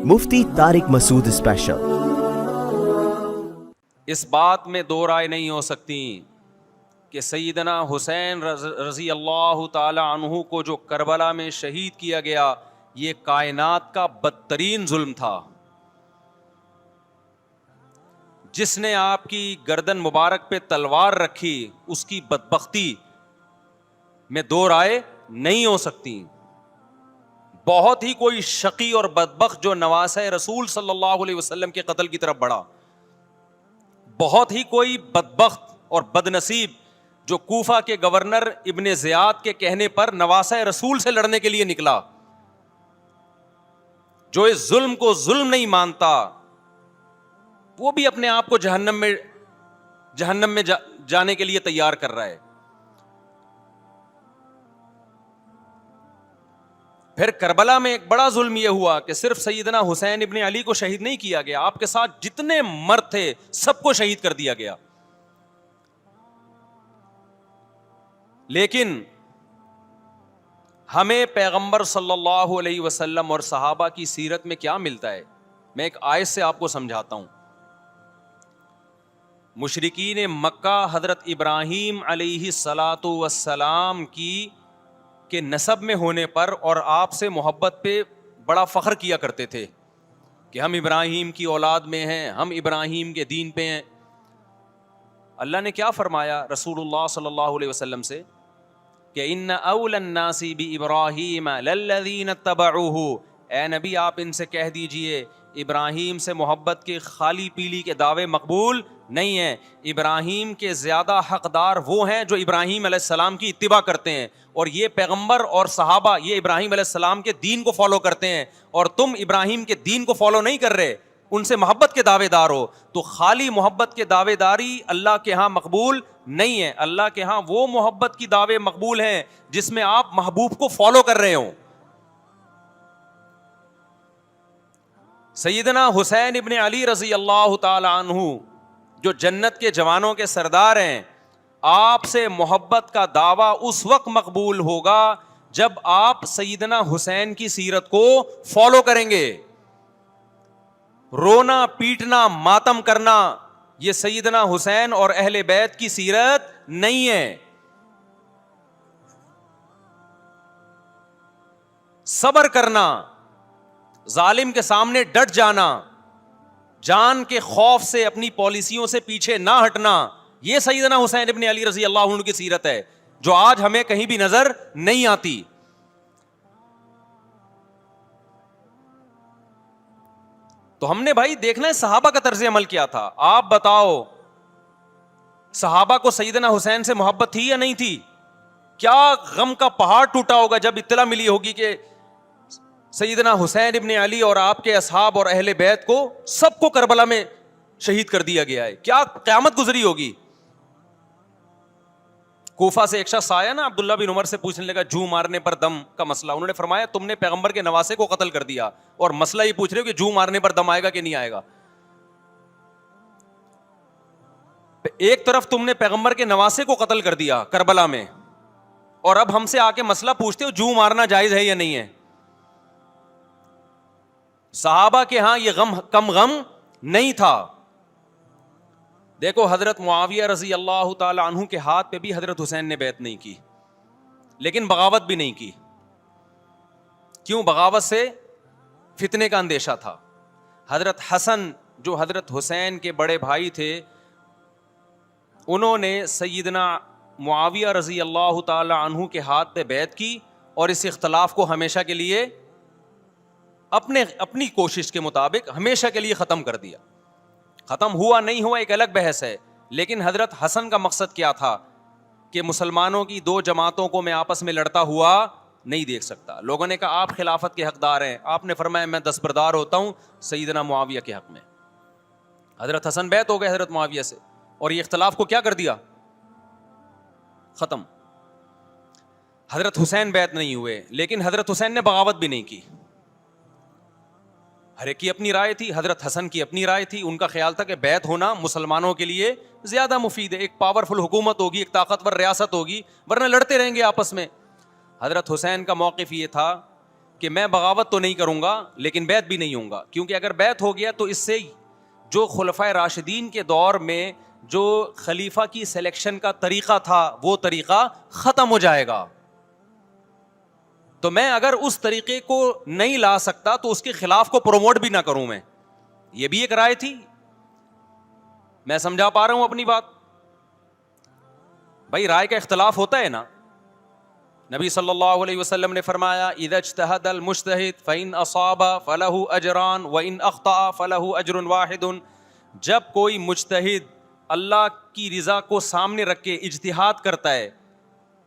مفتی طارق مسعود special. اس بات میں دو رائے نہیں ہو سکتی کہ سیدنا حسین رضی اللہ تعالی عنہ کو جو کربلا میں شہید کیا گیا یہ کائنات کا بدترین ظلم تھا۔ جس نے آپ کی گردن مبارک پہ تلوار رکھی اس کی بدبختی میں دو رائے نہیں ہو سکتی۔ بہت ہی کوئی شقی اور بدبخت جو نواسہ رسول صلی اللہ علیہ وسلم کے قتل کی طرف بڑھا، بہت ہی کوئی بدبخت اور بدنصیب جو کوفہ کے گورنر ابن زیاد کے کہنے پر نواسہ رسول سے لڑنے کے لیے نکلا، جو اس ظلم کو ظلم نہیں مانتا، وہ بھی اپنے آپ کو جہنم میں جانے کے لیے تیار کر رہا ہے۔ پھر کربلا میں ایک بڑا ظلم یہ ہوا کہ صرف سیدنا حسین ابن علی کو شہید نہیں کیا گیا، آپ کے ساتھ جتنے مرد تھے سب کو شہید کر دیا گیا۔ لیکن ہمیں پیغمبر صلی اللہ علیہ وسلم اور صحابہ کی سیرت میں کیا ملتا ہے؟ میں ایک آیت سے آپ کو سمجھاتا ہوں۔ مشرکین مکہ حضرت ابراہیم علیہ الصلاۃ والسلام کے نسب میں ہونے پر اور آپ سے محبت پہ بڑا فخر کیا کرتے تھے کہ ہم ابراہیم کی اولاد میں ہیں، ہم ابراہیم کے دین پہ ہیں۔ اللہ نے کیا فرمایا رسول اللہ صلی اللہ علیہ وسلم سے کہ ان اول الناس بابراہیم للذین اتبعوہ، اے نبی آپ ان سے کہہ دیجئے ابراہیم سے محبت کے خالی پیلی کے دعوے مقبول نہیں ہیں۔ ابراہیم کے زیادہ حقدار وہ ہیں جو ابراہیم علیہ السلام کی اتباع کرتے ہیں، اور یہ پیغمبر اور صحابہ یہ ابراہیم علیہ السلام کے دین کو فالو کرتے ہیں، اور تم ابراہیم کے دین کو فالو نہیں کر رہے، ان سے محبت کے دعوے دار ہو۔ تو خالی محبت کے دعوے داری اللہ کے ہاں مقبول نہیں ہے۔ اللہ کے ہاں وہ محبت کی دعوے مقبول ہیں جس میں آپ محبوب کو فالو کر رہے ہوں۔ سیدنا حسین ابن علی رضی اللہ تعالی عنہ جو جنت کے جوانوں کے سردار ہیں، آپ سے محبت کا دعویٰ اس وقت مقبول ہوگا جب آپ سیدنا حسین کی سیرت کو فالو کریں گے۔ رونا پیٹنا ماتم کرنا یہ سیدنا حسین اور اہل بیت کی سیرت نہیں ہے۔ صبر کرنا، ظالم کے سامنے ڈٹ جانا، جان کے خوف سے اپنی پالیسیوں سے پیچھے نہ ہٹنا، یہ سیدنا حسین ابن علی رضی اللہ عنہ کی سیرت ہے جو آج ہمیں کہیں بھی نظر نہیں آتی۔ تو ہم نے بھائی دیکھنا ہے صحابہ کا طرز عمل کیا تھا۔ آپ بتاؤ صحابہ کو سیدنا حسین سے محبت تھی یا نہیں تھی؟ کیا غم کا پہاڑ ٹوٹا ہوگا جب اطلاع ملی ہوگی کہ سیدنا حسین ابن علی اور آپ کے اصحاب اور اہل بیت کو سب کو کربلا میں شہید کر دیا گیا ہے، کیا قیامت گزری ہوگی۔ کوفہ سے ایک شخص آیا نا عبداللہ بن عمر سے پوچھنے لگا جو مارنے پر دم کا مسئلہ، انہوں نے فرمایا تم نے پیغمبر کے نواسے کو قتل کر دیا اور مسئلہ یہ پوچھ رہے ہو کہ جو مارنے پر دم آئے گا کہ نہیں آئے گا۔ ایک طرف تم نے پیغمبر کے نواسے کو قتل کر دیا کربلا میں، اور اب ہم سے آ کے مسئلہ پوچھتے ہو جو مارنا جائز ہے یا نہیں ہے۔ صحابہ کے ہاں یہ غم کم غم نہیں تھا۔ دیکھو حضرت معاویہ رضی اللہ تعالی عنہ کے ہاتھ پہ بھی حضرت حسین نے بیعت نہیں کی، لیکن بغاوت بھی نہیں کی۔ کیوں؟ بغاوت سے فتنے کا اندیشہ تھا۔ حضرت حسن جو حضرت حسین کے بڑے بھائی تھے، انہوں نے سیدنا معاویہ رضی اللہ تعالی عنہ کے ہاتھ پہ بیعت کی اور اس اختلاف کو ہمیشہ کے لیے اپنی کوشش کے مطابق ہمیشہ کے لیے ختم کر دیا۔ ختم ہوا نہیں ہوا ایک الگ بحث ہے، لیکن حضرت حسن کا مقصد کیا تھا کہ مسلمانوں کی دو جماعتوں کو میں آپس میں لڑتا ہوا نہیں دیکھ سکتا۔ لوگوں نے کہا آپ خلافت کے حقدار ہیں، آپ نے فرمایا میں دستبردار ہوتا ہوں سیدنا معاویہ کے حق میں۔ حضرت حسن بیعت ہو گئے حضرت معاویہ سے، اور یہ اختلاف کو کیا کر دیا؟ ختم۔ حضرت حسین بیعت نہیں ہوئے، لیکن حضرت حسین نے بغاوت بھی نہیں کی۔ ہر ایک کی اپنی رائے تھی، حضرت حسن کی اپنی رائے تھی، ان کا خیال تھا کہ بیعت ہونا مسلمانوں کے لیے زیادہ مفید ہے، ایک پاورفل حکومت ہوگی، ایک طاقتور ریاست ہوگی، ورنہ لڑتے رہیں گے آپس میں۔ حضرت حسین کا موقف یہ تھا کہ میں بغاوت تو نہیں کروں گا لیکن بیعت بھی نہیں ہوں گا, کیونکہ اگر بیعت ہو گیا تو اس سے جو خلفائے راشدین کے دور میں جو خلیفہ کی سلیکشن کا طریقہ تھا وہ طریقہ ختم ہو جائے گا. تو میں اگر اس طریقے کو نہیں لا سکتا تو اس کے خلاف کو پروموٹ بھی نہ کروں میں. یہ بھی ایک رائے تھی. میں سمجھا پا رہا ہوں اپنی بات؟ بھائی رائے کا اختلاف ہوتا ہے نا. نبی صلی اللہ علیہ وسلم نے فرمایا اذا اجتہد المجتہد فإن اصاب فلہ اجران وإن اخطأ فلہ اجر واحد. جب کوئی مجتہد اللہ کی رضا کو سامنے رکھ کے اجتہاد کرتا ہے,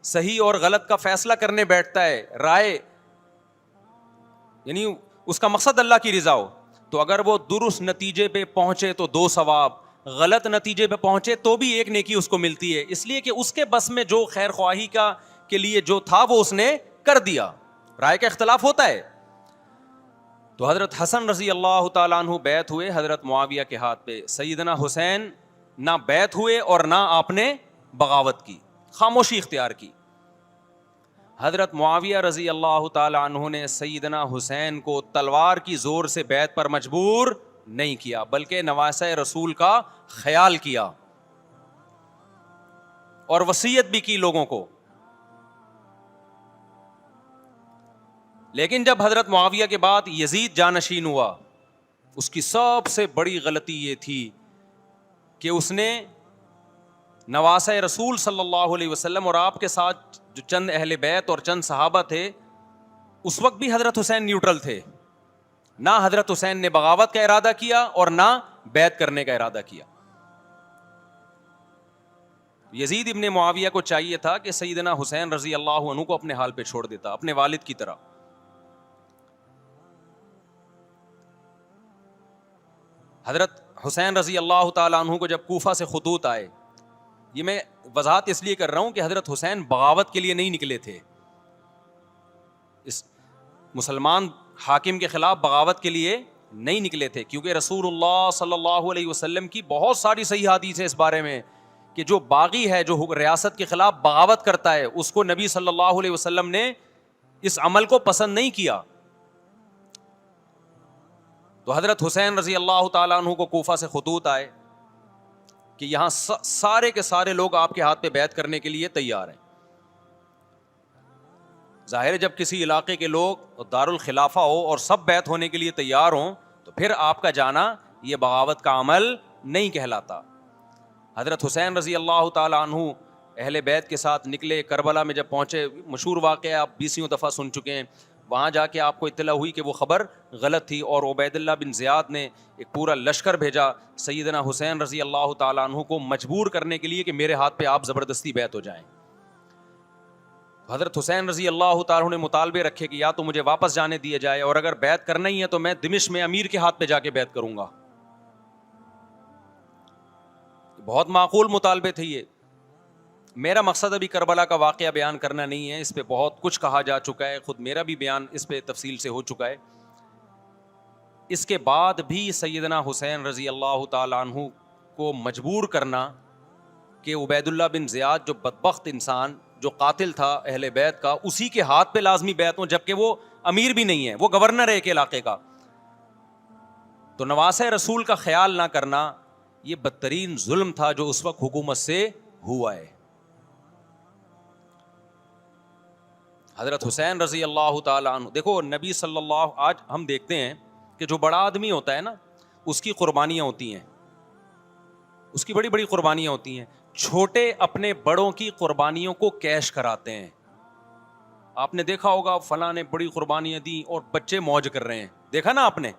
صحیح اور غلط کا فیصلہ کرنے بیٹھتا ہے, رائے یعنی اس کا مقصد اللہ کی رضا ہو, تو اگر وہ درست نتیجے پہ پہنچے تو 2 ثواب, غلط نتیجے پہ پہنچے تو بھی 1 نیکی اس کو ملتی ہے, اس لیے کہ اس کے بس میں جو خیر خواہی کا کے لیے جو تھا وہ اس نے کر دیا. رائے کا اختلاف ہوتا ہے. تو حضرت حسن رضی اللہ تعالیٰ عنہ بیعت ہوئے حضرت معاویہ کے ہاتھ پہ. سیدنا حسین نہ بیعت ہوئے اور نہ آپ نے بغاوت کی, خاموشی اختیار کی. حضرت معاویہ رضی اللہ تعالیٰ عنہ نے سیدنا حسین کو تلوار کی زور سے بیعت پر مجبور نہیں کیا, بلکہ نواسہ رسول کا خیال کیا اور وصیت بھی کی لوگوں کو. لیکن جب حضرت معاویہ کے بعد یزید جانشین ہوا, اس کی سب سے بڑی غلطی یہ تھی کہ اس نے نواسہ رسول صلی اللہ علیہ وسلم اور آپ کے ساتھ جو چند اہل بیت اور چند صحابہ تھے, اس وقت بھی حضرت حسین نیوٹرل تھے. نہ حضرت حسین نے بغاوت کا ارادہ کیا اور نہ بیعت کرنے کا ارادہ کیا. یزید ابن معاویہ کو چاہیے تھا کہ سیدنا حسین رضی اللہ عنہ کو اپنے حال پہ چھوڑ دیتا, اپنے والد کی طرح. حضرت حسین رضی اللہ تعالیٰ عنہ کو جب کوفہ سے خطوط آئے, یہ میں وضاحت اس لیے کر رہا ہوں کہ حضرت حسین بغاوت کے لیے نہیں نکلے تھے, اس مسلمان حاکم کے خلاف بغاوت کے لیے نہیں نکلے تھے, کیونکہ رسول اللہ صلی اللہ علیہ وسلم کی بہت ساری صحیح حدیث ہے اس بارے میں کہ جو باغی ہے, جو ریاست کے خلاف بغاوت کرتا ہے, اس کو نبی صلی اللہ علیہ وسلم نے اس عمل کو پسند نہیں کیا. تو حضرت حسین رضی اللہ تعالیٰ عنہ کو کوفہ سے خطوط آئے کہ یہاں سارے کے سارے لوگ آپ کے ہاتھ پہ بیعت کرنے کے لیے تیار ہیں. ظاہر ہے جب کسی علاقے کے لوگ دارالخلافہ ہو اور سب بیعت ہونے کے لیے تیار ہوں تو پھر آپ کا جانا یہ بغاوت کا عمل نہیں کہلاتا. حضرت حسین رضی اللہ تعالیٰ عنہ اہل بیت کے ساتھ نکلے. کربلا میں جب پہنچے, مشہور واقعہ آپ 20 دفعہ سن چکے ہیں, وہاں جا کے آپ کو اطلاع ہوئی کہ وہ خبر غلط تھی اور عبید اللہ بن زیاد نے ایک پورا لشکر بھیجا سیدنا حسین رضی اللہ تعالیٰ عنہ کو مجبور کرنے کے لیے کہ میرے ہاتھ پہ آپ زبردستی بیعت ہو جائیں. حضرت حسین رضی اللہ تعالیٰ عنہ نے مطالبے رکھے کہ یا تو مجھے واپس جانے دیا جائے, اور اگر بیعت کرنا ہی ہے تو میں دمشق میں امیر کے ہاتھ پہ جا کے بیعت کروں گا. بہت معقول مطالبے تھے یہ. میرا مقصد ابھی کربلا کا واقعہ بیان کرنا نہیں ہے, اس پہ بہت کچھ کہا جا چکا ہے, خود میرا بھی بیان اس پہ تفصیل سے ہو چکا ہے. اس کے بعد بھی سیدنا حسین رضی اللہ تعالیٰ عنہ کو مجبور کرنا کہ عبید اللہ بن زیاد جو بدبخت انسان جو قاتل تھا اہل بیت کا, اسی کے ہاتھ پہ لازمی بیعت ہوں, جبکہ وہ امیر بھی نہیں ہے, وہ گورنر ہے ایک علاقے کا. تو نواسہ رسول کا خیال نہ کرنا یہ بدترین ظلم تھا جو اس وقت حکومت سے ہوا ہے. حضرت حسین رضی اللہ تعالیٰ عنہ, دیکھو نبی صلی اللہ, آج ہم دیکھتے ہیں کہ جو بڑا آدمی ہوتا ہے نا اس کی قربانیاں ہوتی ہیں, اس کی بڑی بڑی قربانیاں ہوتی ہیں. چھوٹے اپنے بڑوں کی قربانیوں کو کیش کراتے ہیں. آپ نے دیکھا ہوگا فلاں نے بڑی قربانیاں دی اور بچے موج کر رہے ہیں, دیکھا نا آپ نے.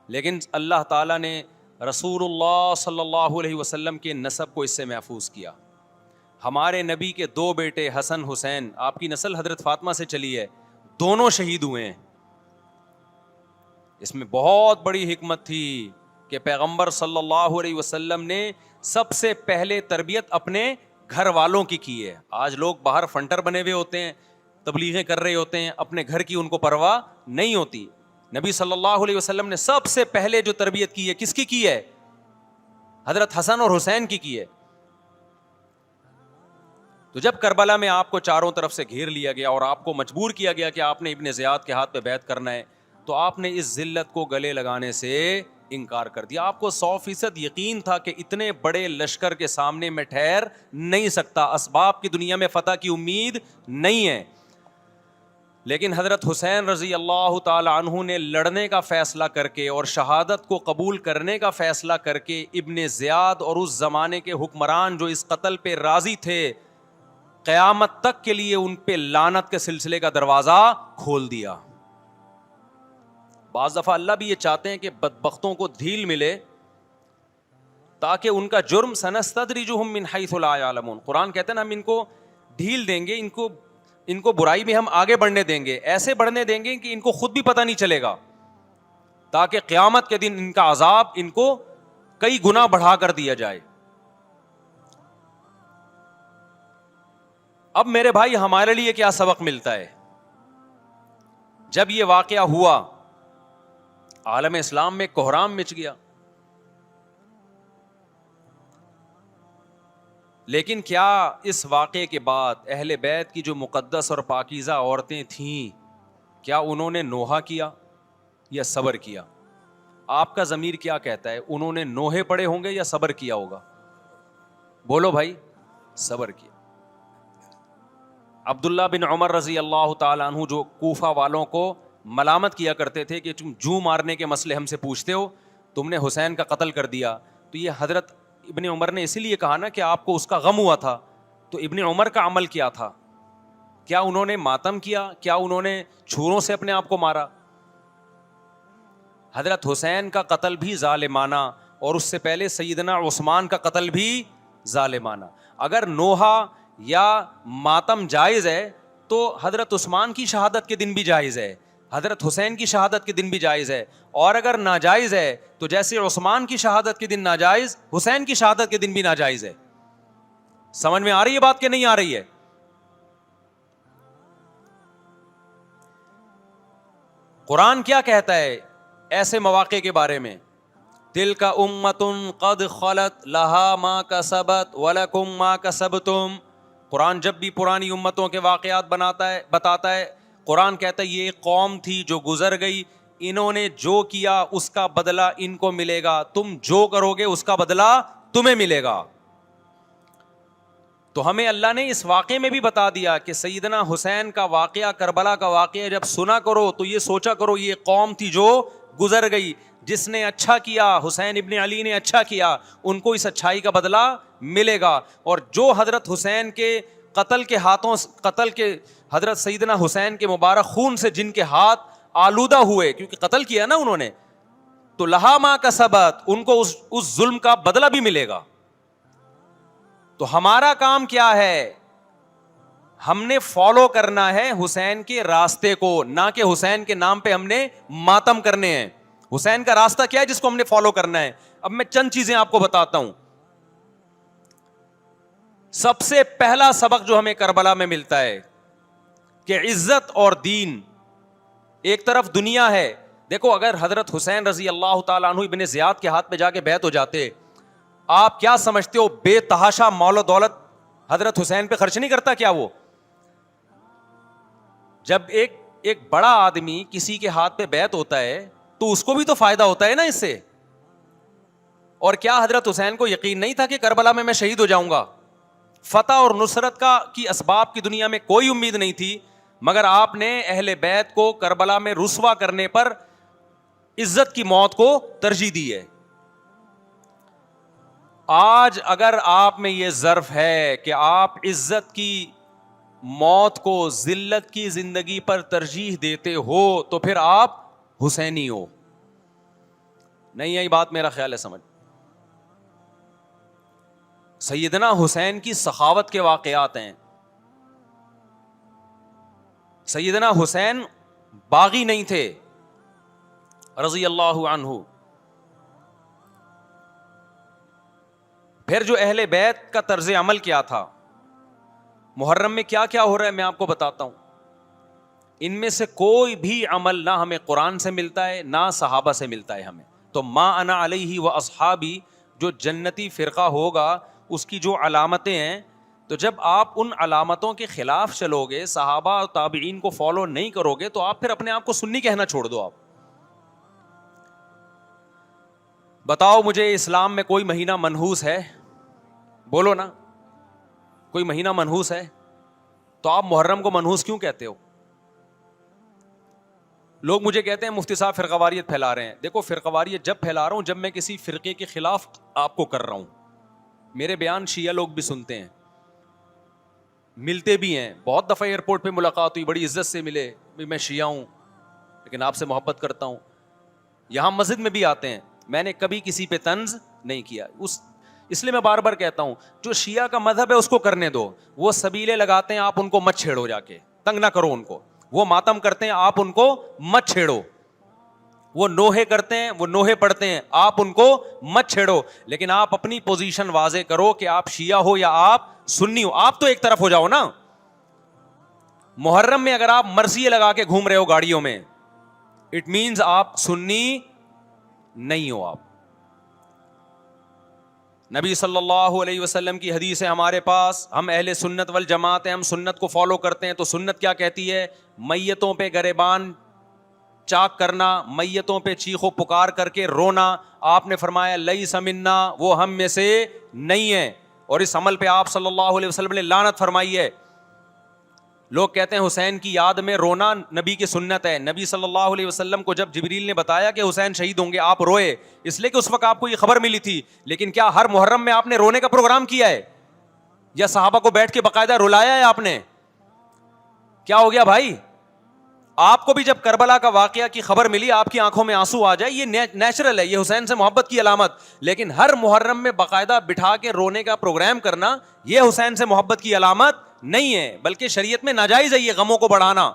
لیکن اللہ تعالیٰ نے رسول اللہ صلی اللہ علیہ وسلم کے نسب کو اس سے محفوظ کیا. ہمارے نبی کے 2 بیٹے حسن حسین, آپ کی نسل حضرت فاطمہ سے چلی ہے, دونوں شہید ہوئے ہیں. اس میں بہت بڑی حکمت تھی کہ پیغمبر صلی اللہ علیہ وسلم نے سب سے پہلے تربیت اپنے گھر والوں کی ہے. آج لوگ باہر فنٹر بنے ہوئے ہوتے ہیں, تبلیغیں کر رہے ہوتے ہیں, اپنے گھر کی ان کو پرواہ نہیں ہوتی. نبی صلی اللہ علیہ وسلم نے سب سے پہلے جو تربیت کی ہے کس کی ہے؟ حضرت حسن اور حسین کی ہے. تو جب کربلا میں آپ کو چاروں طرف سے گھیر لیا گیا اور آپ کو مجبور کیا گیا کہ آپ نے ابن زیاد کے ہاتھ پہ بیعت کرنا ہے، تو آپ نے اس ذلت کو گلے لگانے سے انکار کر دیا. آپ کو 100% یقین تھا کہ اتنے بڑے لشکر کے سامنے میں ٹھہر نہیں سکتا، اسباب کی دنیا میں فتح کی امید نہیں ہے. لیکن حضرت حسین رضی اللہ تعالی عنہ نے لڑنے کا فیصلہ کر کے اور شہادت کو قبول کرنے کا فیصلہ کر کے ابن زیاد اور اس زمانے کے حکمران جو اس قتل پہ راضی تھے، قیامت تک کے لیے ان پہ لعنت کے سلسلے کا دروازہ کھول دیا. بعض دفعہ اللہ بھی یہ چاہتے ہیں کہ بدبختوں کو ڈھیل ملے تاکہ ان کا جرم سنستدرجہم من حیث لا یعلمون. قرآن کہتے ہیں نا ہم ان کو ڈھیل دیں گے، ان کو برائی میں ہم آگے بڑھنے دیں گے، ایسے بڑھنے دیں گے کہ ان کو خود بھی پتہ نہیں چلے گا، تاکہ قیامت کے دن ان کا عذاب ان کو کئی گنا بڑھا کر دیا جائے. اب میرے بھائی ہمارے لیے کیا سبق ملتا ہے؟ جب یہ واقعہ ہوا عالم اسلام میں کوہرام مچ گیا، لیکن کیا اس واقعے کے بعد اہل بیت کی جو مقدس اور پاکیزہ عورتیں تھیں، کیا انہوں نے نوحہ کیا یا صبر کیا؟ آپ کا ضمیر کیا کہتا ہے؟ انہوں نے نوحے پڑے ہوں گے یا صبر کیا ہوگا؟ بولو بھائی. صبر کیا. عبداللہ بن عمر رضی اللہ تعالیٰ عنہ جو کوفہ والوں کو ملامت کیا کرتے تھے کہ تم جو مارنے کے مسئلے ہم سے پوچھتے ہو، تم نے حسین کا قتل کر دیا. تو یہ حضرت ابن عمر نے اسی لیے کہا نا کہ آپ کو اس کا غم ہوا تھا. تو ابن عمر کا عمل کیا تھا؟ کیا انہوں نے ماتم کیا؟ کیا انہوں نے چھوروں سے اپنے آپ کو مارا؟ حضرت حسین کا قتل بھی ظالمانہ، اور اس سے پہلے سیدنا عثمان کا قتل بھی ظالمانہ. اگر نوحہ یا ماتم جائز ہے تو حضرت عثمان کی شہادت کے دن بھی جائز ہے، حضرت حسین کی شہادت کے دن بھی جائز ہے. اور اگر ناجائز ہے تو جیسے عثمان کی شہادت کے دن ناجائز، حسین کی شہادت کے دن بھی ناجائز ہے. سمجھ میں آ رہی ہے بات کہ نہیں آ رہی ہے؟ قرآن کیا کہتا ہے ایسے مواقع کے بارے میں؟ تلک امۃ قد خلت لہا ما کسبت ولکم ما کسبتم. قرآن جب بھی پرانی امتوں کے واقعات بتاتا ہے، قرآن کہتا ہے یہ ایک قوم تھی جو گزر گئی، انہوں نے جو کیا اس کا بدلہ ان کو ملے گا، تم جو کرو گے اس کا بدلہ تمہیں ملے گا. تو ہمیں اللہ نے اس واقعے میں بھی بتا دیا کہ سیدنا حسین کا واقعہ، کربلا کا واقعہ جب سنا کرو تو یہ سوچا کرو یہ قوم تھی جو گزر گئی، جس نے اچھا کیا، حسین ابن علی نے اچھا کیا، ان کو اس اچھائی کا بدلہ ملے گا. اور جو حضرت حسین کے قتل کے حضرت سیدنا حسین کے مبارک خون سے جن کے ہاتھ آلودہ ہوئے، کیونکہ قتل کیا نا انہوں نے، تو لہا ما کسبت، ان کو اس ظلم کا بدلہ بھی ملے گا. تو ہمارا کام کیا ہے؟ ہم نے فالو کرنا ہے حسین کے راستے کو، نہ کہ حسین کے نام پہ ہم نے ماتم کرنے ہیں. حسین کا راستہ کیا ہے جس کو ہم نے فالو کرنا ہے؟ اب میں چند چیزیں آپ کو بتاتا ہوں. سب سے پہلا سبق جو ہمیں کربلا میں ملتا ہے کہ عزت اور دین، ایک طرف دنیا ہے. دیکھو اگر حضرت حسین رضی اللہ تعالیٰ عنہ ابن زیاد کے ہاتھ پہ جا کے بیعت ہو جاتے، آپ کیا سمجھتے ہو بے تحاشا مال و دولت حضرت حسین پہ خرچ نہیں کرتا کیا وہ؟ جب ایک بڑا آدمی کسی کے ہاتھ پہ بیعت ہوتا ہے تو اس کو بھی تو فائدہ ہوتا ہے نا اس سے. اور کیا حضرت حسین کو یقین نہیں تھا کہ کربلا میں شہید ہو جاؤں گا؟ فتح اور نصرت کی اسباب کی دنیا میں کوئی امید نہیں تھی، مگر آپ نے اہل بیت کو کربلا میں رسوا کرنے پر عزت کی موت کو ترجیح دی ہے. آج اگر آپ میں یہ ظرف ہے کہ آپ عزت کی موت کو ذلت کی زندگی پر ترجیح دیتے ہو تو پھر آپ حسینی ہو. نہیں آئی بات؟ میرا خیال ہے سمجھ. سیدنا حسین کی سخاوت کے واقعات ہیں. سیدنا حسین باغی نہیں تھے رضی اللہ عنہ. پھر جو اہل بیت کا طرز عمل کیا تھا، محرم میں کیا کیا ہو رہا ہے میں آپ کو بتاتا ہوں. ان میں سے کوئی بھی عمل نہ ہمیں قرآن سے ملتا ہے نہ صحابہ سے ملتا ہے ہمیں. تو ما انا علیہ و اصحابی جو جنتی فرقہ ہوگا اس کی جو علامتیں ہیں تو جب آپ ان علامتوں کے خلاف چلو گے, صحابہ اور تابعین کو فالو نہیں کرو گے, تو آپ پھر اپنے آپ کو سنی کہنا چھوڑ دو. آپ بتاؤ مجھے اسلام میں کوئی مہینہ منحوس ہے؟ بولو نا, کوئی مہینہ منحوس ہے؟ تو آپ محرم کو منحوس کیوں کہتے ہو؟ لوگ مجھے کہتے ہیں مفتی صاحب فرقہ واریت پھیلا رہے ہیں. دیکھو, فرقہ واریت جب پھیلا رہا ہوں جب میں کسی فرقے کے خلاف آپ کو کر رہا ہوں. میرے بیان شیعہ لوگ بھی سنتے ہیں, ملتے بھی ہیں. بہت دفعہ ایئرپورٹ پہ ملاقات ہوئی, بڑی عزت سے ملے, میں شیعہ ہوں لیکن آپ سے محبت کرتا ہوں. یہاں مسجد میں بھی آتے ہیں, میں نے کبھی کسی پہ طنز نہیں کیا. اس لیے میں بار بار کہتا ہوں, جو شیعہ کا مذہب ہے اس کو کرنے دو. وہ سبیلے لگاتے ہیں, آپ ان کو مت چھیڑو, جا کے تنگ نہ کرو ان کو. وہ ماتم کرتے ہیں, آپ ان کو مت چھیڑو. وہ نوحے کرتے ہیں, وہ نوحے پڑھتے ہیں, آپ ان کو مت چھیڑو. لیکن آپ اپنی پوزیشن واضح کرو کہ آپ شیعہ ہو یا آپ سنی ہو. آپ تو ایک طرف ہو جاؤ نا. محرم میں اگر آپ مرثیے لگا کے گھوم رہے ہو گاڑیوں میں, اٹ مینز آپ سنی نہیں ہو. آپ نبی صلی اللہ علیہ وسلم کی حدیث ہے ہمارے پاس, ہم اہل سنت والجماعت ہیں, ہم سنت کو فالو کرتے ہیں. تو سنت کیا کہتی ہے؟ میتوں پہ گریبان چاک کرنا, میتوں پہ چیخ و پکار کر کے رونا. آپ نے فرمایا لیس منا, وہ ہم میں سے نہیں ہے. اور اس عمل پہ آپ صلی اللہ علیہ وسلم نے لعنت فرمائی ہے. لوگ کہتے ہیں حسین کی یاد میں رونا نبی کی سنت ہے. نبی صلی اللہ علیہ وسلم کو جب جبریل نے بتایا کہ حسین شہید ہوں گے, آپ روئے, اس لیے کہ اس وقت آپ کو یہ خبر ملی تھی. لیکن کیا ہر محرم میں آپ نے رونے کا پروگرام کیا ہے, یا صحابہ کو بیٹھ کے باقاعدہ رلایا ہے آپ نے؟ کیا ہو گیا بھائی؟ آپ کو بھی جب کربلا کا واقعہ کی خبر ملی, آپ کی آنکھوں میں آنسو آ جائے, یہ نیچرل ہے, یہ حسین سے محبت کی علامت. لیکن ہر محرم میں باقاعدہ بٹھا کے رونے کا پروگرام کرنا, یہ حسین سے محبت کی علامت نہیں ہے, بلکہ شریعت میں ناجائز ہے یہ غموں کو بڑھانا.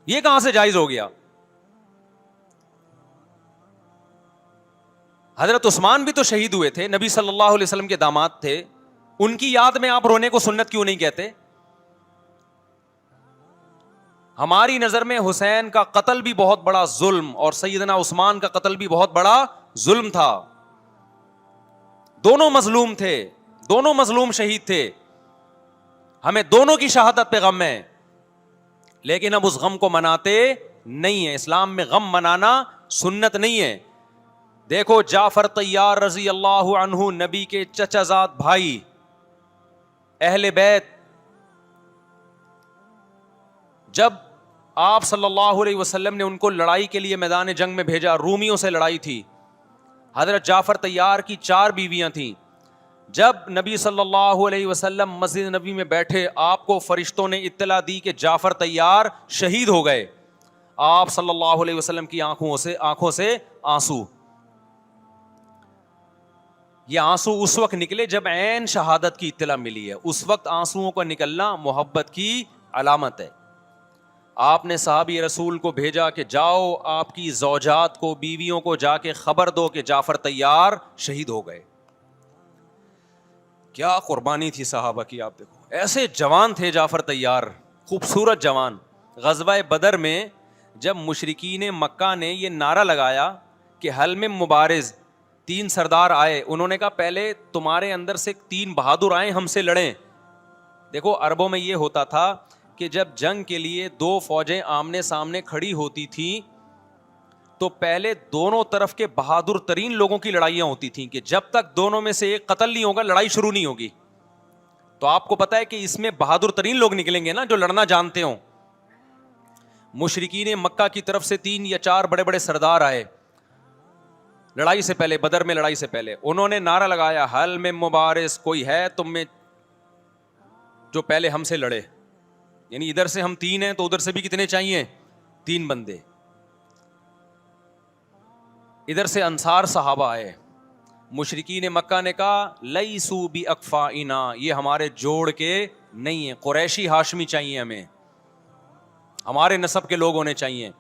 یہ کہاں سے جائز ہو گیا؟ حضرت عثمان بھی تو شہید ہوئے تھے, نبی صلی اللہ علیہ وسلم کے داماد تھے. ان کی یاد میں آپ رونے کو سنت کیوں نہیں کہتے؟ ہماری نظر میں حسین کا قتل بھی بہت بڑا ظلم, اور سیدنا عثمان کا قتل بھی بہت بڑا ظلم تھا. دونوں مظلوم تھے, دونوں مظلوم شہید تھے. ہمیں دونوں کی شہادت پہ غم ہے, لیکن اب اس غم کو مناتے نہیں ہیں. اسلام میں غم منانا سنت نہیں ہے. دیکھو جعفر طیار رضی اللہ عنہ, نبی کے چچا زاد بھائی, اہل بیت, جب آپ صلی اللہ علیہ وسلم نے ان کو لڑائی کے لیے میدان جنگ میں بھیجا, رومیوں سے لڑائی تھی. حضرت جعفر طیار کی 4 بیویاں تھیں. جب نبی صلی اللہ علیہ وسلم مسجد نبی میں بیٹھے, آپ کو فرشتوں نے اطلاع دی کہ جعفر طیار شہید ہو گئے. آپ صلی اللہ علیہ وسلم کی آنکھوں سے آنسو. یہ آنسو اس وقت نکلے جب عین شہادت کی اطلاع ملی ہے. اس وقت آنسوؤں کا نکلنا محبت کی علامت ہے. آپ نے صحابی رسول کو بھیجا کہ جاؤ آپ کی زوجات کو, بیویوں کو جا کے خبر دو کہ جعفر طیار شہید ہو گئے. کیا قربانی تھی صحابہ کی, آپ دیکھو ایسے جوان تھے جعفر طیار, خوبصورت جوان. غزوہ بدر میں جب مشرکین مکہ نے یہ نعرہ لگایا کہ حل میں مبارز, 3 سردار آئے, انہوں نے کہا پہلے تمہارے اندر سے 3 بہادر آئیں, ہم سے لڑیں. دیکھو عربوں میں یہ ہوتا تھا کہ جب جنگ کے لیے 2 فوجیں آمنے سامنے کھڑی ہوتی تھیں تو پہلے دونوں طرف کے بہادر ترین لوگوں کی لڑائیاں ہوتی تھیں, کہ جب تک دونوں میں سے ایک قتل نہیں ہوگا لڑائی شروع نہیں ہوگی. تو آپ کو پتا ہے کہ اس میں بہادر ترین لوگ نکلیں گے نا, جو لڑنا جانتے ہوں. مشرکین مکہ کی طرف سے 3 یا 4 بڑے بڑے سردار آئے لڑائی سے پہلے, بدر میں لڑائی سے پہلے. انہوں نے نعرہ لگایا حل میں مبارز, کوئی ہے تم میں جو پہلے ہم سے لڑے. یعنی ادھر سے ہم 3 ہیں تو ادھر سے بھی کتنے چاہیے؟ 3 بندے. ادھر سے انصار صحابہ آئے. مشرکین مکہ نے کہا لیسو بی اکفائنا, یہ ہمارے جوڑ کے نہیں ہیں, قریشی ہاشمی چاہیے ہمیں, ہمارے نسب کے لوگ ہونے چاہیے.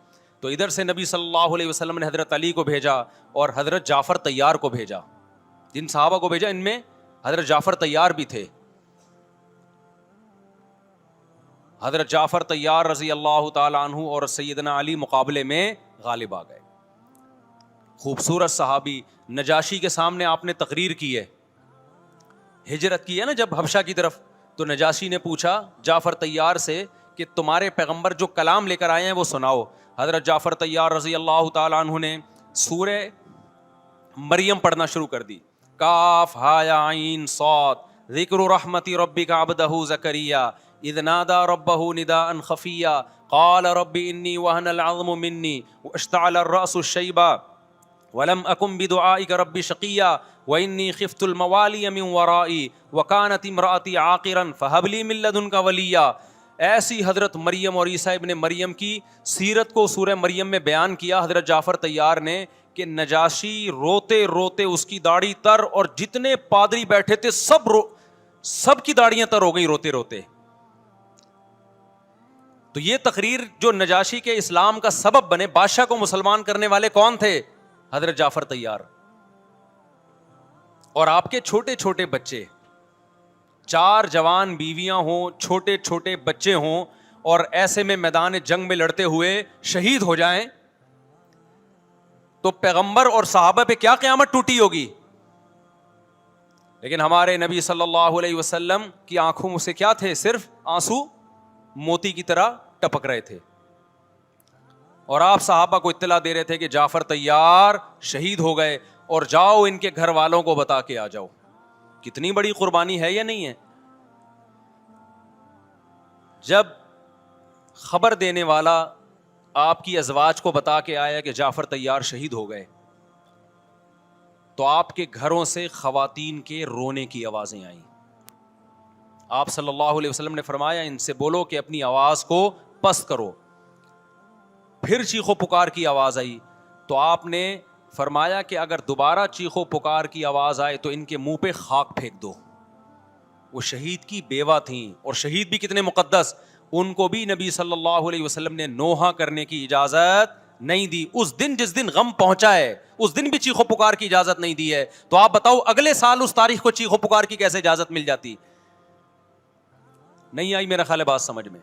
تو ادھر سے نبی صلی اللہ علیہ وسلم نے حضرت علی کو بھیجا اور حضرت جعفر طیار کو بھیجا. جن صحابہ کو بھیجا ان میں حضرت جعفر طیار بھی تھے. حضرت جعفر طیار رضی اللہ تعالی عنہ اور سیدنا علی مقابلے میں غالب آ گئے. خوبصورت صحابی, نجاشی کے سامنے آپ نے تقریر کی ہے, ہجرت کی ہے نا جب حبشہ کی طرف, تو نجاشی نے پوچھا جعفر طیار سے کہ تمہارے پیغمبر جو کلام لے کر آئے ہیں وہ سناؤ. حضرت جعفر طیار رضی اللہ تعالیٰ عنہ نے سورہ مریم پڑھنا شروع کر دی. کاف ہا یا عین صاد ذکر رحمت ربک عبدہ زکریا اذ نادى ربه نداء خفیا قال رب انی وهن العظم منی واشتعل الرأس شیبا ولم اکن بدعائک رب شقیا وانی خفت الموالی من ورائي وكانت امرأتی عاقرا فهب لي من لدنک ولیا. ایسی حضرت مریم اور عیسیٰ ابن مریم کی سیرت کو سورہ مریم میں بیان کیا حضرت جعفر طیار نے کہ نجاشی روتے روتے اس کی داڑھی تر, اور جتنے پادری بیٹھے تھے سب کی داڑیاں تر ہو گئی روتے روتے. تو یہ تقریر جو نجاشی کے اسلام کا سبب بنے, بادشاہ کو مسلمان کرنے والے کون تھے؟ حضرت جعفر طیار. اور آپ کے چھوٹے چھوٹے بچے, 4 جوان بیویاں ہوں, چھوٹے چھوٹے بچے ہوں, اور ایسے میں میدان جنگ میں لڑتے ہوئے شہید ہو جائیں, تو پیغمبر اور صحابہ پہ کیا قیامت ٹوٹی ہوگی. لیکن ہمارے نبی صلی اللہ علیہ وسلم کی آنکھوں سے کیا تھے؟ صرف آنسو موتی کی طرح ٹپک رہے تھے. اور آپ صحابہ کو اطلاع دے رہے تھے کہ جعفر طیار شہید ہو گئے, اور جاؤ ان کے گھر والوں کو بتا کے آ جاؤ. کتنی بڑی قربانی ہے یا نہیں ہے؟ جب خبر دینے والا آپ کی ازواج کو بتا کے آیا کہ جعفر طیار شہید ہو گئے, تو آپ کے گھروں سے خواتین کے رونے کی آوازیں آئیں. آپ صلی اللہ علیہ وسلم نے فرمایا ان سے بولو کہ اپنی آواز کو پست کرو. پھر چیخو پکار کی آواز آئی, تو آپ نے فرمایا کہ اگر دوبارہ چیخو پکار کی آواز آئے تو ان کے منہ پہ خاک پھینک دو. وہ شہید کی بیوہ تھیں, اور شہید بھی کتنے مقدس, ان کو بھی نبی صلی اللہ علیہ وسلم نے نوحہ کرنے کی اجازت نہیں دی. اس دن جس دن غم پہنچا ہے اس دن بھی چیخو پکار کی اجازت نہیں دی ہے. تو آپ بتاؤ اگلے سال اس تاریخ کو چیخو پکار کی کیسے اجازت مل جاتی؟ نہیں آئی میرا خیال ہے بات سمجھ میں.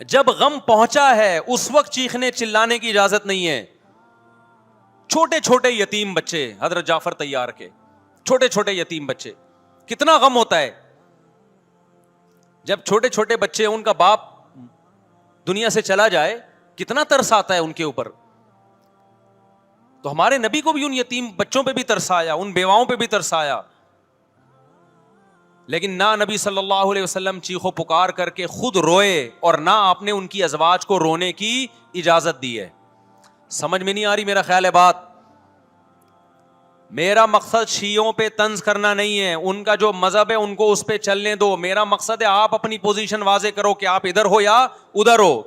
جب غم پہنچا ہے اس وقت چیخنے چلانے کی اجازت نہیں ہے. چھوٹے چھوٹے یتیم بچے, حضرت جعفر طیار کے چھوٹے چھوٹے یتیم بچے, کتنا غم ہوتا ہے جب چھوٹے چھوٹے بچے, ان کا باپ دنیا سے چلا جائے, کتنا ترس آتا ہے ان کے اوپر. تو ہمارے نبی کو بھی ان یتیم بچوں پہ بھی ترس آیا, ان بیواؤں پہ بھی ترس آیا. لیکن نہ نبی صلی اللہ علیہ وسلم چیخو پکار کر کے خود روئے, اور نہ آپ نے ان کی ازواج کو رونے کی اجازت دی ہے. سمجھ میں نہیں آ رہی میرا خیال ہے بات. میرا مقصد شیعوں پہ طنز کرنا نہیں ہے, ان کا جو مذہب ہے ان کو اس پہ چلنے دو. میرا مقصد ہے آپ اپنی پوزیشن واضح کرو کہ آپ ادھر ہو یا ادھر ہو.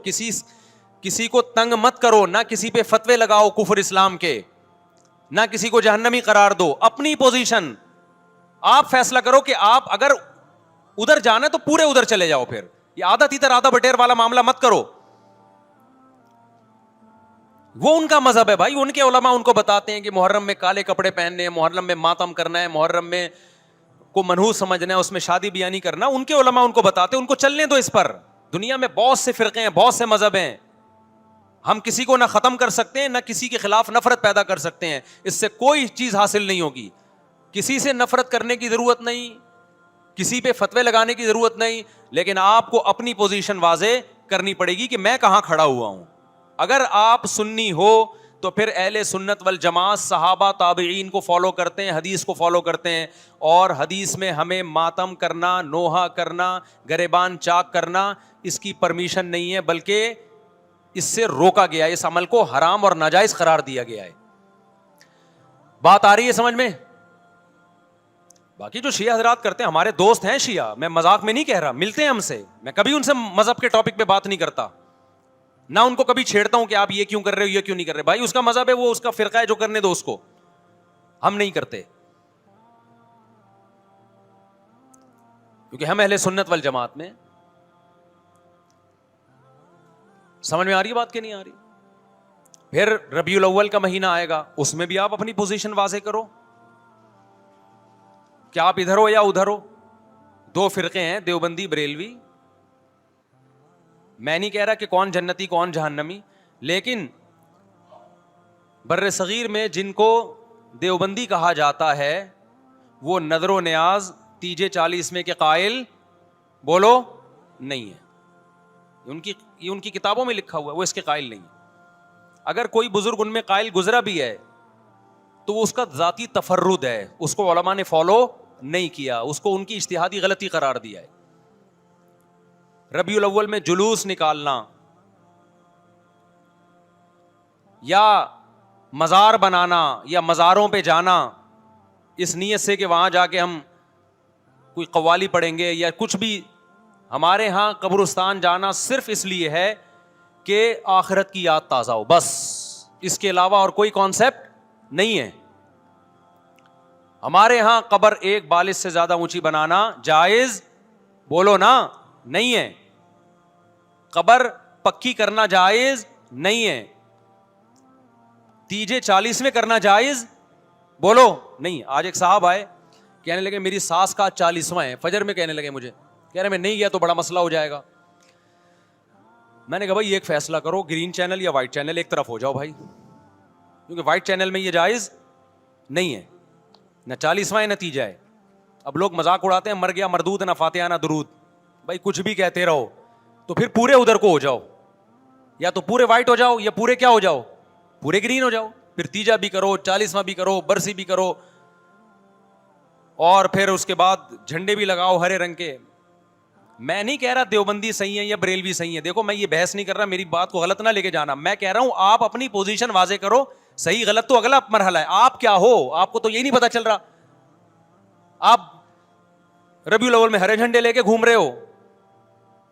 کسی کو تنگ مت کرو, نہ کسی پہ فتوے لگاؤ کفر اسلام کے, نہ کسی کو جہنمی قرار دو. اپنی پوزیشن آپ فیصلہ کرو کہ آپ اگر ادھر جانا ہے تو پورے ادھر چلے جاؤ. پھر یہ آدھا تیتر آدھا بٹیر والا معاملہ مت کرو. وہ ان کا مذہب ہے بھائی, ان کے علماء ان کو بتاتے ہیں کہ محرم میں کالے کپڑے پہننے ہیں, محرم میں ماتم کرنا ہے, محرم میں کو منحوس سمجھنا ہے, اس میں شادی بیانی کرنا. ان کے علماء ان کو بتاتے ہیں, ان کو چلنے دو اس پر. دنیا میں بہت سے فرقے ہیں, بہت سے مذہب ہیں, ہم کسی کو نہ ختم کر سکتے ہیں نہ کسی کے خلاف نفرت پیدا کر سکتے ہیں. اس سے کوئی چیز حاصل نہیں ہوگی. کسی سے نفرت کرنے کی ضرورت نہیں, کسی پہ فتوے لگانے کی ضرورت نہیں, لیکن آپ کو اپنی پوزیشن واضح کرنی پڑے گی کہ میں کہاں کھڑا ہوا ہوں. اگر آپ سنی ہو تو پھر اہل سنت والجماعت صحابہ تابعین کو فالو کرتے ہیں, حدیث کو فالو کرتے ہیں, اور حدیث میں ہمیں ماتم کرنا, نوحہ کرنا, گریبان چاک کرنا اس کی پرمیشن نہیں ہے, بلکہ اس سے روکا گیا ہے, اس عمل کو حرام اور ناجائز قرار دیا گیا ہے. بات آ رہی ہے سمجھ میں؟ باقی جو شیعہ حضرات کرتے ہیں, ہمارے دوست ہیں شیعہ, میں مذاق میں نہیں کہہ رہا, ملتے ہیں ہم سے, میں کبھی ان سے مذہب کے ٹاپک پہ بات نہیں کرتا, نہ ان کو کبھی چھیڑتا ہوں کہ آپ یہ کیوں کر رہے ہو, یہ کیوں نہیں کر رہے. بھائی اس کا مذہب ہے, وہ اس کا فرقہ ہے, جو کرنے دو اس کو, ہم نہیں کرتے, کیونکہ ہم اہل سنت والجماعت میں. سمجھ میں آ رہی ہے بات کہ نہیں آ رہی؟ پھر ربیع الاول کا مہینہ آئے گا, اس میں بھی آپ اپنی پوزیشن واضح کرو کہ آپ ادھر ہو یا ادھر ہو. 2 فرقے ہیں, دیوبندی بریلوی. میں نہیں کہہ رہا کہ کون جنتی کون جہنمی, لیکن بر صغیر میں جن کو دیوبندی کہا جاتا ہے وہ نظر و نیاز تیجے 40 میں کے قائل بولو نہیں ہے. یہ ان کی کتابوں میں لکھا ہوا ہے, وہ اس کے قائل نہیں ہے. اگر کوئی بزرگ ان میں قائل گزرا بھی ہے تو وہ اس کا ذاتی تفرد ہے, اس کو علماء نے فالو نہیں کیا, اس کو ان کی اجتہادی غلطی قرار دیا ہے. ربیع الاول میں جلوس نکالنا یا مزار بنانا یا مزاروں پہ جانا اس نیت سے کہ وہاں جا کے ہم کوئی قوالی پڑھیں گے یا کچھ بھی, ہمارے ہاں قبرستان جانا صرف اس لیے ہے کہ آخرت کی یاد تازہ ہو, بس اس کے علاوہ اور کوئی کانسیپٹ نہیں ہے. ہمارے ہاں قبر ایک بالش سے زیادہ اونچی بنانا جائز بولو نا نہیں ہے, قبر پکی کرنا جائز نہیں ہے, تیجے 40 میں کرنا جائز بولو نہیں. آج ایک صاحب آئے کہنے لگے میری ساس کا 40واں ہے, فجر میں کہنے لگے, مجھے کہہ رہے میں نہیں گیا تو بڑا مسئلہ ہو جائے گا. میں نے کہا بھائی ایک فیصلہ کرو, گرین چینل یا وائٹ چینل, ایک طرف ہو جاؤ بھائی, کیونکہ وائٹ چینل میں یہ جائز نہیں ہے, نہ 40واں ہے نہ تیجا ہے. اب لوگ مذاق اڑاتے ہیں مر گیا مردود نہ فاتحہ نہ درود, بھائی کچھ بھی کہتے رہو تو پھر پورے ادھر کو ہو جاؤ, یا تو پورے وائٹ ہو جاؤ یا پورے کیا ہو جاؤ, پورے گرین ہو جاؤ. پھر تیجا بھی کرو, 40واں بھی کرو, برسی بھی کرو, اور پھر اس کے بعد جھنڈے بھی لگاؤ ہرے رنگ کے. میں نہیں کہہ رہا دیوبندی صحیح ہے یا بریلوی صحیح ہے, دیکھو میں یہ بحث نہیں کر رہا, میری بات کو غلط نہ لے کے جانا. میں کہہ رہا ہوں آپ اپنی پوزیشن واضح کرو, صحیح غلط تو اگلا مرحلہ ہے, آپ کیا ہو آپ کو تو یہی نہیں پتا چل رہا. آپ ربیع الاول میں ہرے جھنڈے لے کے گھوم رہے ہو,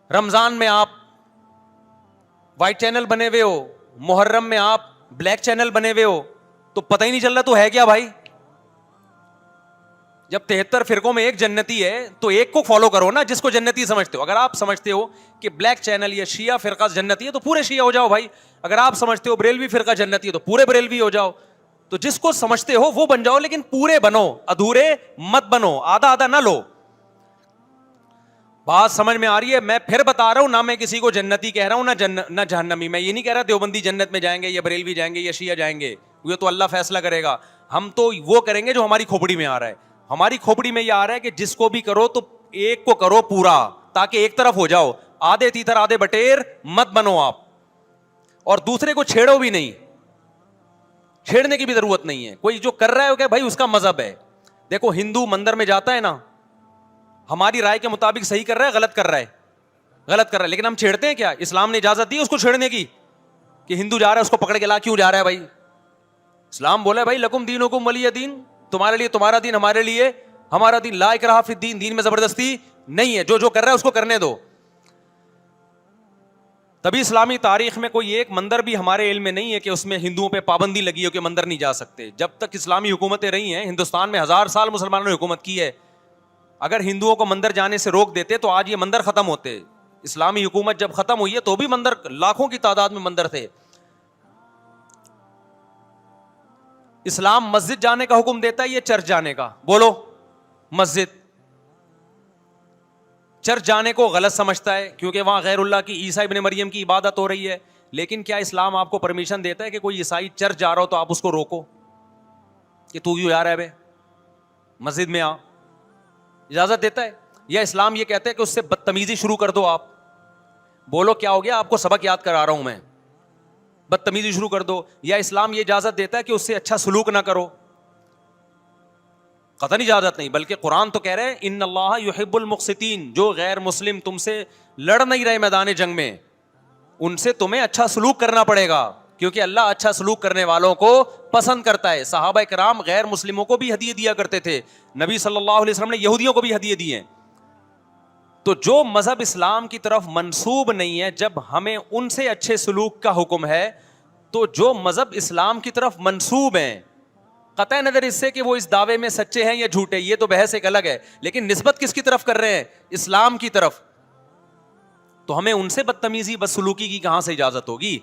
رمضان میں آپ وائٹ چینل بنے ہوئے ہو, محرم میں آپ بلیک چینل بنے ہوئے ہو, تو پتہ ہی نہیں چل رہا تو ہے کیا بھائی. جب 73 فرقوں میں ایک جنتی ہے تو ایک کو فالو کرو نا جس کو جنتی سمجھتے ہو. اگر آپ سمجھتے ہو کہ بلیک چینل یا شیعہ فرقہ جنتی ہے تو پورے شیعہ ہو جاؤ بھائی. اگر آپ سمجھتے ہو بریلوی فرقہ جنتی ہے تو پورے بریلوی ہو جاؤ. تو جس کو سمجھتے ہو وہ بن جاؤ, لیکن پورے بنو, ادھورے مت بنو, آدھا آدھا نہ لو. بات سمجھ میں آ رہی ہے؟ میں پھر بتا رہا ہوں, نہ میں کسی کو جنتی کہہ رہا ہوں نہ جہنمی. میں یہ نہیں کہہ رہا دیوبندی جنت میں جائیں گے یا بریلوی جائیں گے یا شیعہ جائیں گے, یہ تو اللہ فیصلہ کرے گا. ہم تو وہ کریں گے جو ہماری کھوپڑی میں آ رہا ہے. ہماری کھوپڑی میں یہ آ رہا ہے کہ جس کو بھی کرو تو ایک کو کرو پورا, تاکہ ایک طرف ہو جاؤ. آدھے تیتر آدھے بٹیر مت بنو آپ, اور دوسرے کو چھیڑو بھی نہیں, چھیڑنے کی بھی ضرورت نہیں ہے. کوئی جو کر رہا ہے کہ بھائی اس کا مذہب ہے. دیکھو ہندو مندر میں جاتا ہے نا, ہماری رائے کے مطابق صحیح کر رہا ہے غلط کر رہا ہے, غلط کر رہا ہے, لیکن ہم چھیڑتے ہیں کیا؟ اسلام نے اجازت دی اس کو چھیڑنے کی کہ ہندو جا رہا ہے اس کو پکڑ کے لا کیوں جا رہا ہے بھائی. اسلام بولا بھائی لکم دینکم ولی دین, تمہارے لیے تمہارا دین, ہمارے لیے ہمارا دین. لا اکراہ فی الدین, دین میں زبردستی نہیں ہے, جو کر رہا ہے اس کو کرنے دو. تبھی اسلامی تاریخ میں کوئی ایک مندر بھی ہمارے علم میں نہیں ہے کہ اس میں ہندوؤں پہ پابندی لگی ہو کہ مندر نہیں جا سکتے. جب تک اسلامی حکومتیں رہی ہیں, ہندوستان میں 1000 سال مسلمانوں نے حکومت کی ہے. اگر ہندوؤں کو مندر جانے سے روک دیتے تو آج یہ مندر ختم ہوتے. اسلامی حکومت جب ختم ہوئی ہے تو بھی مندر لاکھوں کی تعداد میں مندر تھے. اسلام مسجد جانے کا حکم دیتا ہے یا چرچ جانے کا؟ بولو. مسجد. چرچ جانے کو غلط سمجھتا ہے کیونکہ وہاں غیر اللہ کی, عیسیٰ ابن مریم کی عبادت ہو رہی ہے. لیکن کیا اسلام آپ کو پرمیشن دیتا ہے کہ کوئی عیسائی چرچ جا رہا ہو تو آپ اس کو روکو کہ تو کیوں جا رہا ہے بے, مسجد میں آ؟ اجازت دیتا ہے؟ یا اسلام یہ کہتا ہے کہ اس سے بدتمیزی شروع کر دو آپ؟ بولو کیا ہو گیا؟ آپ کو سبق یاد کرا رہا ہوں میں, بدتمیزی شروع کر دو. یا اسلام یہ اجازت دیتا ہے کہ اس سے اچھا سلوک نہ کرو؟ قطعاً اجازت نہیں, بلکہ قرآن تو کہہ رہے ہیں ان اللہ یحب المقسطین, جو غیر مسلم تم سے لڑ نہیں رہے میدان جنگ میں, ان سے تمہیں اچھا سلوک کرنا پڑے گا, کیونکہ اللہ اچھا سلوک کرنے والوں کو پسند کرتا ہے. صحابہ کرام غیر مسلموں کو بھی ہدیے دیا کرتے تھے, نبی صلی اللہ علیہ وسلم نے یہودیوں کو بھی ہدیے دیے ہیں. تو جو مذہب اسلام کی طرف منسوب نہیں ہے, جب ہمیں ان سے اچھے سلوک کا حکم ہے, تو جو مذہب اسلام کی طرف منسوب ہیں, قطع نظر اس سے کہ وہ اس دعوے میں سچے ہیں یا جھوٹے, یہ تو بحث ایک الگ ہے, لیکن نسبت کس کی طرف کر رہے ہیں؟ اسلام کی طرف. تو ہمیں ان سے بدتمیزی بدسلوکی کی کہاں سے اجازت ہوگی؟